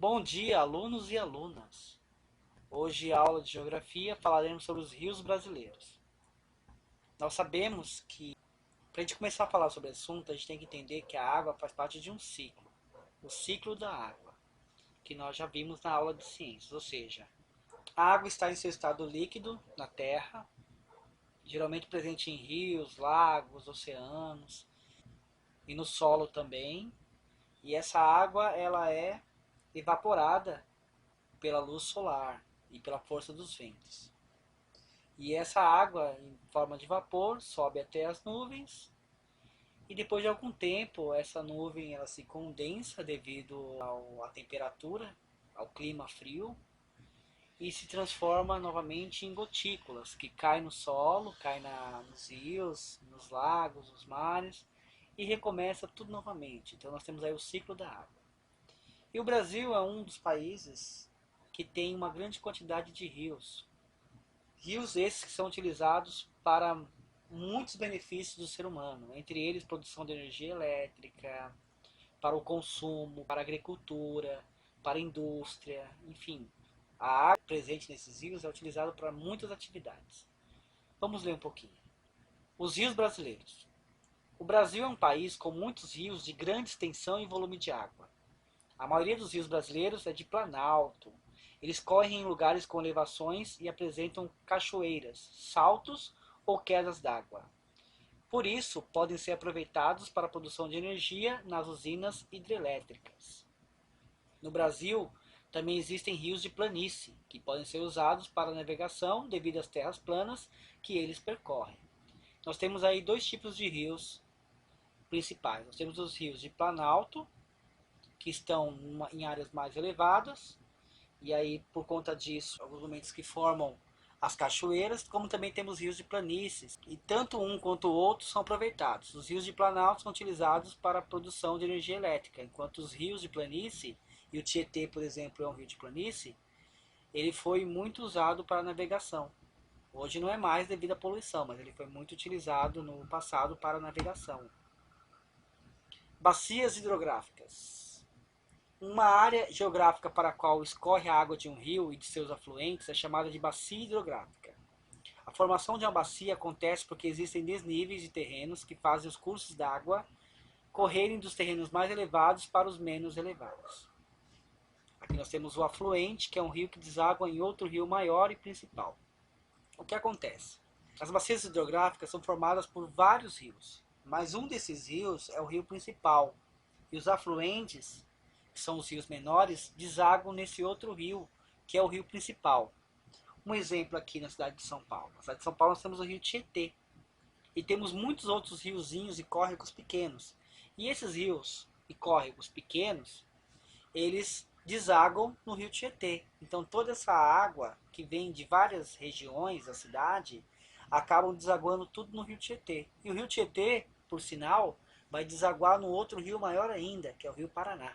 Bom dia, alunos e alunas. Hoje, aula de geografia, falaremos sobre os rios brasileiros. Nós sabemos que, para a gente começar a falar sobre o assunto, a gente tem que entender que a água faz parte de um ciclo, o ciclo da água, que nós já vimos na aula de ciências, ou seja, a água está em seu estado líquido na Terra, geralmente presente em rios, lagos, oceanos e no solo também, e essa água ela é evaporada pela luz solar e pela força dos ventos. E essa água, em forma de vapor, sobe até as nuvens e depois de algum tempo essa nuvem ela se condensa devido à temperatura, ao clima frio e se transforma novamente em gotículas que caem no solo, caem nos rios, nos lagos, nos mares e recomeça tudo novamente. Então nós temos aí o ciclo da água. E o Brasil é um dos países que tem uma grande quantidade de rios. Rios esses que são utilizados para muitos benefícios do ser humano, entre eles produção de energia elétrica, para o consumo, para a agricultura, para a indústria, enfim. A água presente nesses rios é utilizada para muitas atividades. Vamos ler um pouquinho. Os rios brasileiros. O Brasil é um país com muitos rios de grande extensão e volume de água. A maioria dos rios brasileiros é de planalto. Eles correm em lugares com elevações e apresentam cachoeiras, saltos ou quedas d'água. Por isso, podem ser aproveitados para a produção de energia nas usinas hidrelétricas. No Brasil, também existem rios de planície, que podem ser usados para navegação devido às terras planas que eles percorrem. Nós temos aí dois tipos de rios principais. Nós temos os rios de planalto, que estão em áreas mais elevadas, e aí por conta disso, alguns momentos que formam as cachoeiras, como também temos rios de planícies, e tanto um quanto o outro são aproveitados. Os rios de planalto são utilizados para a produção de energia elétrica, enquanto os rios de planície, e o Tietê, por exemplo, é um rio de planície, ele foi muito usado para navegação. Hoje não é mais devido à poluição, mas ele foi muito utilizado no passado para navegação. Bacias hidrográficas. Uma área geográfica para a qual escorre a água de um rio e de seus afluentes é chamada de bacia hidrográfica. A formação de uma bacia acontece porque existem desníveis de terrenos que fazem os cursos d'água correrem dos terrenos mais elevados para os menos elevados. Aqui nós temos o afluente, que é um rio que deságua em outro rio maior e principal. O que acontece? As bacias hidrográficas são formadas por vários rios, mas um desses rios é o rio principal, e os afluentes, que são os rios menores, desaguam nesse outro rio, que é o rio principal. Um exemplo aqui na cidade de São Paulo. Na cidade de São Paulo nós temos o rio Tietê. E temos muitos outros riozinhos e córregos pequenos. E esses rios e córregos pequenos, eles desaguam no rio Tietê. Então toda essa água que vem de várias regiões da cidade, acabam desaguando tudo no rio Tietê. E o rio Tietê, por sinal, vai desaguar no outro rio maior ainda, que é o rio Paraná.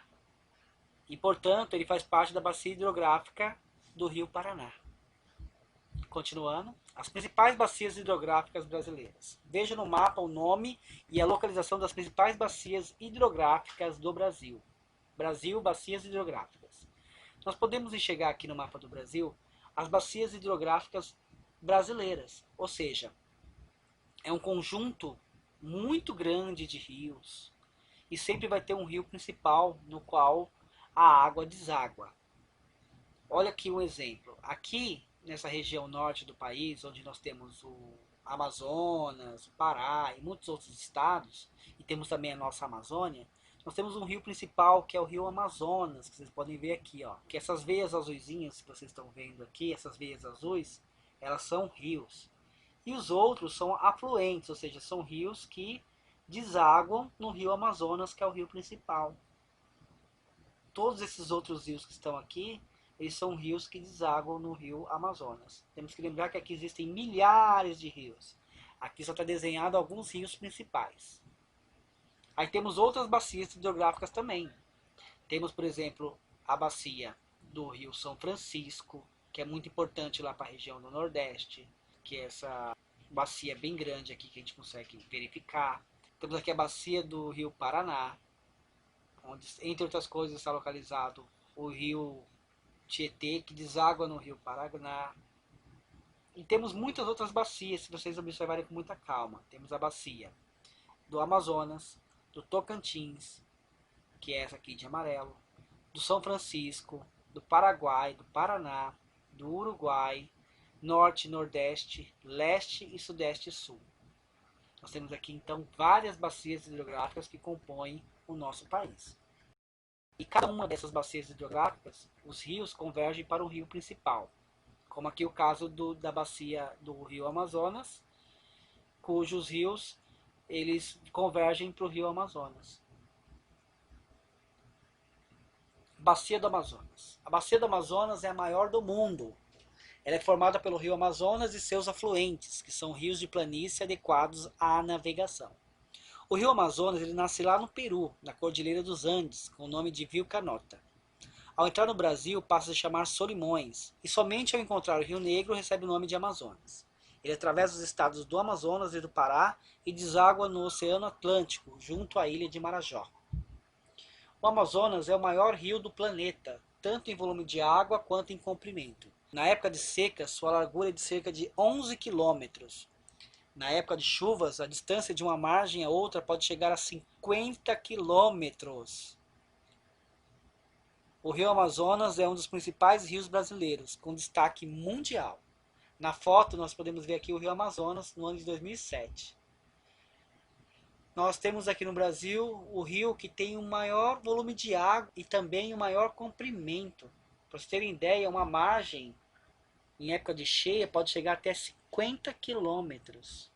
E, portanto, ele faz parte da bacia hidrográfica do rio Paraná. Continuando, as principais bacias hidrográficas brasileiras. Veja no mapa o nome e a localização das principais bacias hidrográficas do Brasil. Brasil, bacias hidrográficas. Nós podemos enxergar aqui no mapa do Brasil as bacias hidrográficas brasileiras, ou seja, é um conjunto muito grande de rios e sempre vai ter um rio principal no qual a água deságua. Olha aqui um exemplo. Aqui, nessa região norte do país, onde nós temos o Amazonas, o Pará e muitos outros estados, e temos também a nossa Amazônia, nós temos um rio principal, que é o rio Amazonas, que vocês podem ver aqui, ó. Que essas veias azuisinhas que vocês estão vendo aqui, essas veias azuis, elas são rios. E os outros são afluentes, ou seja, são rios que desaguam no rio Amazonas, que é o rio principal. Todos esses outros rios que estão aqui, eles são rios que desaguam no rio Amazonas. Temos que lembrar que aqui existem milhares de rios. Aqui só está desenhado alguns rios principais. Aí temos outras bacias hidrográficas também. Temos, por exemplo, a bacia do rio São Francisco, que é muito importante lá para a região do Nordeste, que é essa bacia bem grande aqui que a gente consegue verificar. Temos aqui a bacia do rio Paraná, onde, entre outras coisas, está localizado o rio Tietê, que deságua no rio Paraná. E temos muitas outras bacias, se vocês observarem com muita calma. Temos a bacia do Amazonas, do Tocantins, que é essa aqui de amarelo, do São Francisco, do Paraguai, do Paraná, do Uruguai, Norte, Nordeste, Leste e Sudeste e Sul. Nós temos aqui então várias bacias hidrográficas que compõem o nosso país. E cada uma dessas bacias hidrográficas, os rios convergem para um rio principal, como aqui o caso da bacia do rio Amazonas, cujos rios eles convergem para o rio Amazonas. Bacia do Amazonas. A bacia do Amazonas é a maior do mundo. Ela é formada pelo rio Amazonas e seus afluentes, que são rios de planície adequados à navegação. O rio Amazonas ele nasce lá no Peru, na Cordilheira dos Andes, com o nome de Vilcanota. Ao entrar no Brasil, passa a se chamar Solimões, e somente ao encontrar o Rio Negro recebe o nome de Amazonas. Ele atravessa os estados do Amazonas e do Pará e deságua no Oceano Atlântico, junto à ilha de Marajó. O Amazonas é o maior rio do planeta, tanto em volume de água quanto em comprimento. Na época de seca, sua largura é de cerca de 11 quilômetros. Na época de chuvas, a distância de uma margem a outra pode chegar a 50 quilômetros. O rio Amazonas é um dos principais rios brasileiros, com destaque mundial. Na foto nós podemos ver aqui o rio Amazonas no ano de 2007. Nós temos aqui no Brasil o rio que tem o maior volume de água e também o maior comprimento. Para vocês terem ideia, uma margem em época de cheia pode chegar até 50 quilômetros.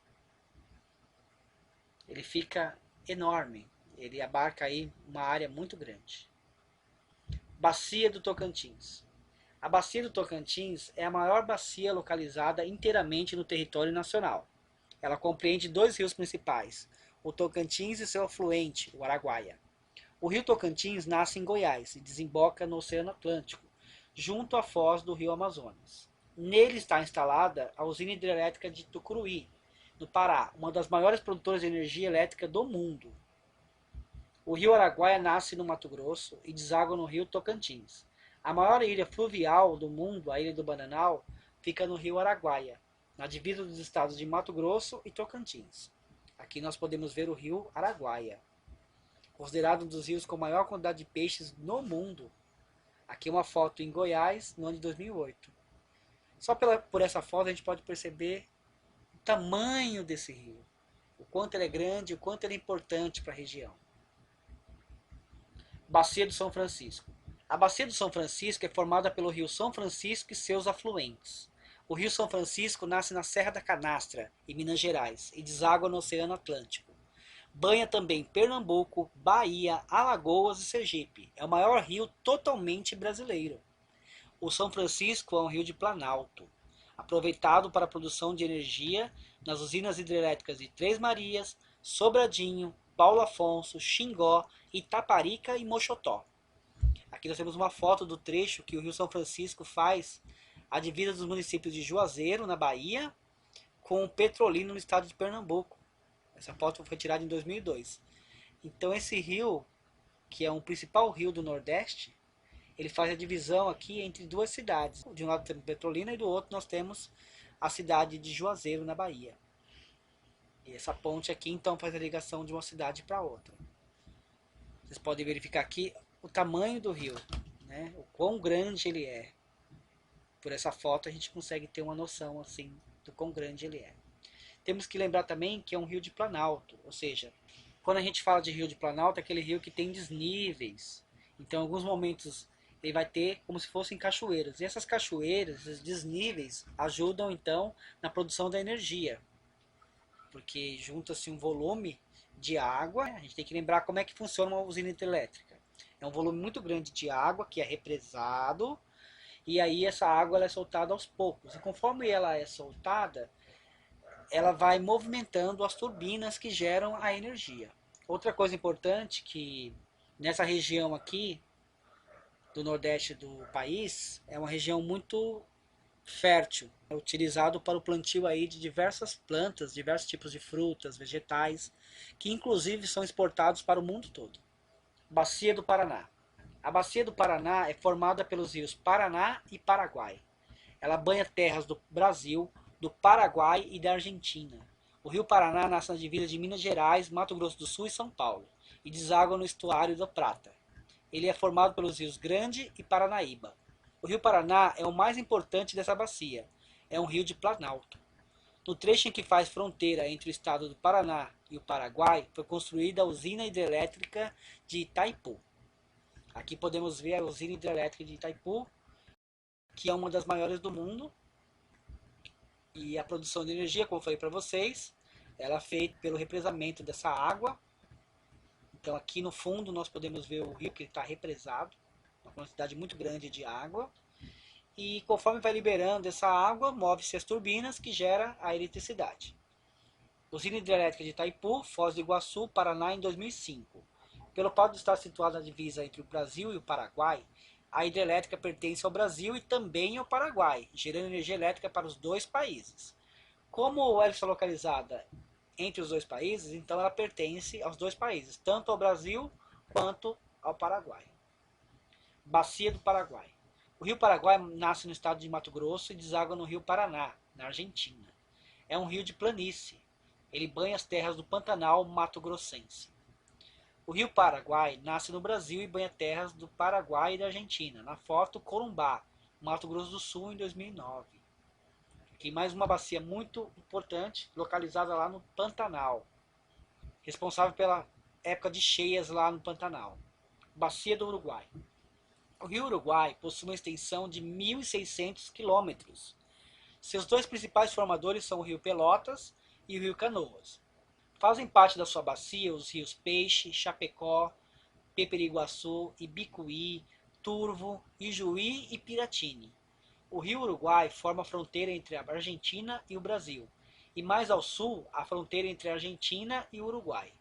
Ele fica enorme, ele abarca aí uma área muito grande. Bacia do Tocantins. A Bacia do Tocantins é a maior bacia localizada inteiramente no território nacional. Ela compreende dois rios principais, o Tocantins e seu afluente, o Araguaia. O rio Tocantins nasce em Goiás e desemboca no Oceano Atlântico, junto à foz do rio Amazonas. Nele está instalada a usina hidrelétrica de Tucuruí, no Pará, uma das maiores produtoras de energia elétrica do mundo. O rio Araguaia nasce no Mato Grosso e deságua no rio Tocantins. A maior ilha fluvial do mundo, a Ilha do Bananal, fica no rio Araguaia, na divisa dos estados de Mato Grosso e Tocantins. Aqui nós podemos ver o rio Araguaia, considerado um dos rios com maior quantidade de peixes no mundo. Aqui uma foto em Goiás, no ano de 2008. Só por essa foto a gente pode perceber o tamanho desse rio, o quanto ele é grande, o quanto ele é importante para a região. Bacia do São Francisco. A Bacia do São Francisco é formada pelo rio São Francisco e seus afluentes. O rio São Francisco nasce na Serra da Canastra, em Minas Gerais, e deságua no Oceano Atlântico. Banha também Pernambuco, Bahia, Alagoas e Sergipe. É o maior rio totalmente brasileiro. O São Francisco é um rio de planalto, aproveitado para a produção de energia nas usinas hidrelétricas de Três Marias, Sobradinho, Paulo Afonso, Xingó, Itaparica e Mochotó. Aqui nós temos uma foto do trecho que o rio São Francisco faz a divisa dos municípios de Juazeiro, na Bahia, com Petrolina, no estado de Pernambuco. Essa foto foi tirada em 2002. Então esse rio, que é um principal rio do Nordeste, ele faz a divisão aqui entre duas cidades. De um lado temos Petrolina e do outro nós temos a cidade de Juazeiro, na Bahia. E essa ponte aqui então faz a ligação de uma cidade para outra. Vocês podem verificar aqui o tamanho do rio, né? O quão grande ele é. Por essa foto a gente consegue ter uma noção assim do quão grande ele é. Temos que lembrar também que é um rio de planalto, ou seja, quando a gente fala de rio de planalto é aquele rio que tem desníveis. Então em alguns momentos ele vai ter como se fossem cachoeiras. E essas cachoeiras, esses desníveis, ajudam então na produção da energia. Porque junta-se um volume de água, a gente tem que lembrar como é que funciona uma usina hidrelétrica. É um volume muito grande de água que é represado, e aí essa água ela é soltada aos poucos. E conforme ela é soltada, ela vai movimentando as turbinas que geram a energia. Outra coisa importante que nessa região aqui do nordeste do país é uma região muito fértil, é utilizado para o plantio aí de diversas plantas, diversos tipos de frutas, vegetais, que inclusive são exportados para o mundo todo. Bacia do Paraná. A bacia do Paraná é formada pelos rios Paraná e Paraguai. Ela banha terras do Brasil, do Paraguai e da Argentina. O rio Paraná nasce na divisa de Minas Gerais, Mato Grosso do Sul e São Paulo, e deságua no estuário da Prata. Ele é formado pelos rios Grande e Paranaíba. O rio Paraná é o mais importante dessa bacia. É um rio de planalto. No trecho em que faz fronteira entre o estado do Paraná e o Paraguai, foi construída a usina hidrelétrica de Itaipu. Aqui podemos ver a usina hidrelétrica de Itaipu, que é uma das maiores do mundo. E a produção de energia, como eu falei para vocês, ela é feita pelo represamento dessa água. Então aqui no fundo nós podemos ver o rio que está represado, uma quantidade muito grande de água. E conforme vai liberando essa água, move-se as turbinas que gera a eletricidade. Usina hidrelétrica de Itaipu, Foz do Iguaçu, Paraná, em 2005. Pelo fato de estar situada na divisa entre o Brasil e o Paraguai, a hidrelétrica pertence ao Brasil e também ao Paraguai, gerando energia elétrica para os dois países. Como ela está localizada entre os dois países, então ela pertence aos dois países, tanto ao Brasil quanto ao Paraguai. Bacia do Paraguai. O rio Paraguai nasce no estado de Mato Grosso e deságua no rio Paraná, na Argentina. É um rio de planície. Ele banha as terras do Pantanal mato-grossense. O rio Paraguai nasce no Brasil e banha terras do Paraguai e da Argentina. Na foto, Corumbá, Mato Grosso do Sul, em 2009. Aqui mais uma bacia muito importante, localizada lá no Pantanal. Responsável pela época de cheias lá no Pantanal. Bacia do Uruguai. O rio Uruguai possui uma extensão de 1.600 quilômetros. Seus dois principais formadores são o rio Pelotas e o rio Canoas. Fazem parte da sua bacia os rios Peixe, Chapecó, Peperiguaçu, Ibicuí, Turvo, Ijuí e Piratini. O rio Uruguai forma a fronteira entre a Argentina e o Brasil, e mais ao sul a fronteira entre a Argentina e o Uruguai.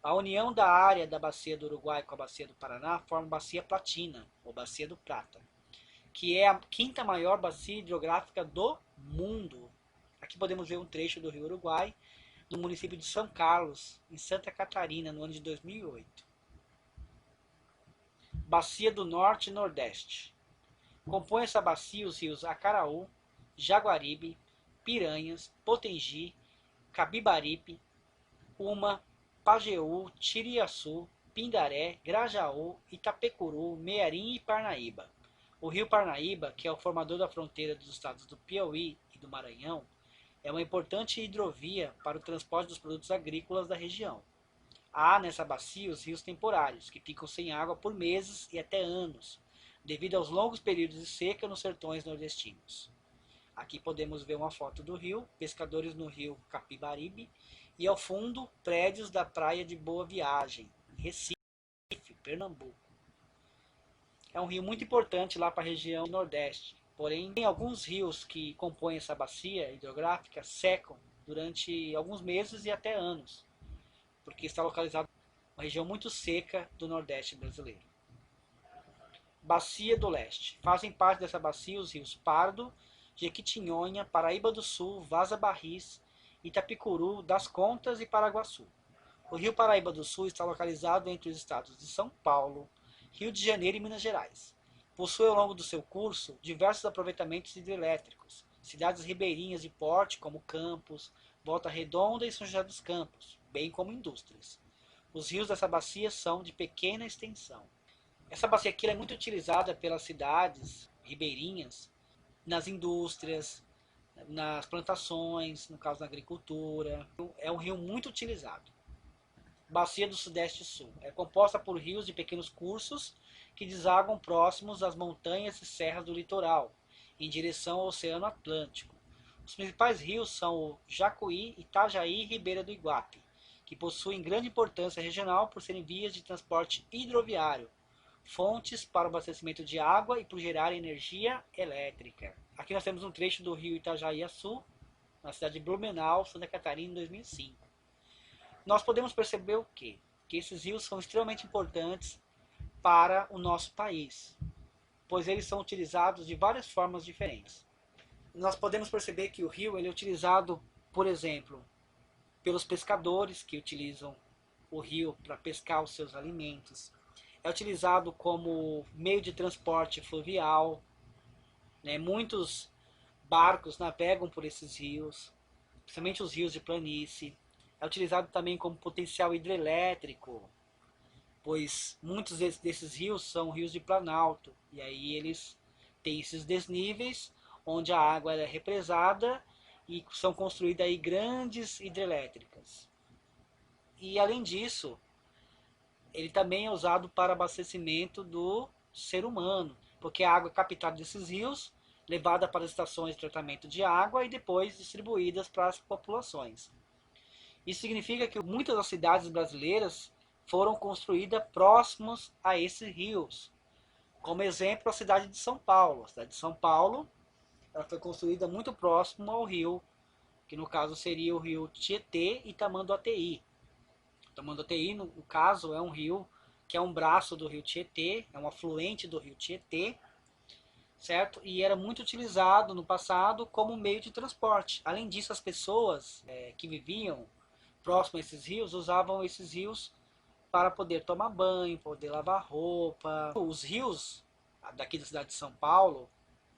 A união da área da bacia do Uruguai com a bacia do Paraná forma a bacia Platina, ou bacia do Prata, que é a quinta maior bacia hidrográfica do mundo. Aqui podemos ver um trecho do rio Uruguai, no município de São Carlos, em Santa Catarina, no ano de 2008. Bacia do Norte e Nordeste. Compõe essa bacia os rios Acaraú, Jaguaribe, Piranhas, Potengi, Cabibaripe, Uma, Pajeú, Tiriaçu, Pindaré, Grajaú, Itapecuru, Mearim e Parnaíba. O rio Parnaíba, que é o formador da fronteira dos estados do Piauí e do Maranhão, é uma importante hidrovia para o transporte dos produtos agrícolas da região. Há nessa bacia os rios temporários, que ficam sem água por meses e até anos, devido aos longos períodos de seca nos sertões nordestinos. Aqui podemos ver uma foto do rio, pescadores no rio Capibaribe, e ao fundo, prédios da praia de Boa Viagem, em Recife, Pernambuco. É um rio muito importante lá para a região nordeste, porém tem alguns rios que compõem essa bacia hidrográfica secam durante alguns meses e até anos, porque está localizado em uma região muito seca do nordeste brasileiro. Bacia do Leste. Fazem parte dessa bacia os rios Pardo, Jequitinhonha, Paraíba do Sul, Vaza Barris, Itapicuru, Das Contas e Paraguaçu. O rio Paraíba do Sul está localizado entre os estados de São Paulo, Rio de Janeiro e Minas Gerais. Possui ao longo do seu curso diversos aproveitamentos hidrelétricos, cidades ribeirinhas de porte como Campos, Volta Redonda e São José dos Campos, bem como indústrias. Os rios dessa bacia são de pequena extensão. Essa bacia aqui é muito utilizada pelas cidades ribeirinhas, nas indústrias, nas plantações, no caso da agricultura. É um rio muito utilizado. Bacia do Sudeste e Sul. É composta por rios de pequenos cursos que desaguam próximos às montanhas e serras do litoral, em direção ao Oceano Atlântico. Os principais rios são o Jacuí, Itajaí e Ribeira do Iguape, que possuem grande importância regional por serem vias de transporte hidroviário, fontes para o abastecimento de água e por gerar energia elétrica. Aqui nós temos um trecho do rio Itajaí-Açu, na cidade de Blumenau, Santa Catarina, em 2005. Nós podemos perceber o quê? Que esses rios são extremamente importantes para o nosso país, pois eles são utilizados de várias formas diferentes. Nós podemos perceber que o rio ele é utilizado, por exemplo, pelos pescadores que utilizam o rio para pescar os seus alimentos. é utilizado como meio de transporte fluvial, né? Muitos barcos navegam por esses rios, principalmente os rios de planície. É utilizado também como potencial hidrelétrico, pois muitos desses rios são rios de planalto, e aí eles têm esses desníveis onde a água é represada e são construídas aí grandes hidrelétricas. E além disso, ele também é usado para abastecimento do ser humano, porque a água é captada desses rios, levada para as estações de tratamento de água e depois distribuídas para as populações. Isso significa que muitas das cidades brasileiras foram construídas próximos a esses rios. Como exemplo, a cidade de São Paulo. A cidade de São Paulo, ela foi construída muito próximo ao rio, que no caso seria o rio Tietê e Tamanduateí. Tamanduateí, no caso, é um rio que é um braço do rio Tietê, é um afluente do rio Tietê, certo? E era muito utilizado no passado como meio de transporte. Além disso, as pessoas que viviam próximo a esses rios usavam esses rios para poder tomar banho, poder lavar roupa. Os rios daqui da cidade de São Paulo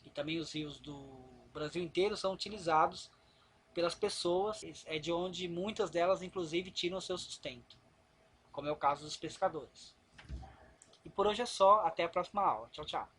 e também os rios do Brasil inteiro são utilizados pelas pessoas, é de onde muitas delas inclusive tiram o seu sustento, como é o caso dos pescadores. E por hoje é só, até a próxima aula. Tchau, tchau.